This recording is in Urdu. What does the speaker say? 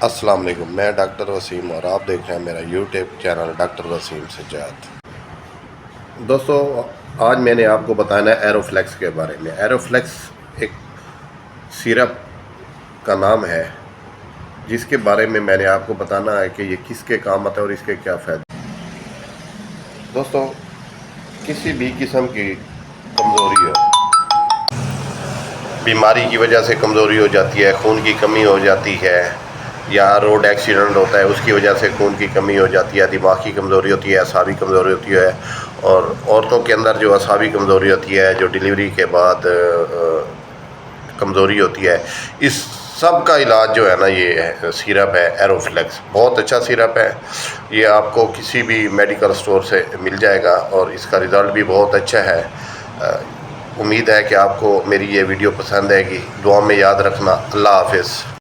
السلام علیکم، میں ڈاکٹر وسیم اور آپ دیکھ رہے ہیں میرا YouTube channel doctor Waseem Sajjad. دوستو، آج میں نے آپ کو بتانا ہے ایروفلیکس کے بارے میں۔ ایروفلیکس ایک سیرپ کا نام ہے جس کے بارے میں نے آپ کو بتانا ہے کہ یہ کس کے کام آتا ہے اور اس کے کیا فائدے۔ دوستو، کسی بھی قسم کی کمزوری ہو، بیماری کی وجہ سے کمزوری ہو جاتی ہے، خون کی کمی ہو جاتی ہے، یا روڈ ایکسیڈنٹ ہوتا ہے اس کی وجہ سے خون کی کمی ہو جاتی ہے، دماغ کی کمزوری ہوتی ہے، اعصابی کمزوری ہوتی ہے، اور عورتوں کے اندر جو اعصابی کمزوری ہوتی ہے، جو ڈیلیوری کے بعد کمزوری ہوتی ہے، اس سب کا علاج جو ہے نا یہ سیرپ ہے ایروفلیکس۔ بہت اچھا سیرپ ہے، یہ آپ کو کسی بھی میڈیکل سٹور سے مل جائے گا اور اس کا رزلٹ بھی بہت اچھا ہے۔ امید ہے کہ آپ کو میری یہ ویڈیو پسند آئے گی۔ دعا میں یاد رکھنا۔ اللہ حافظ۔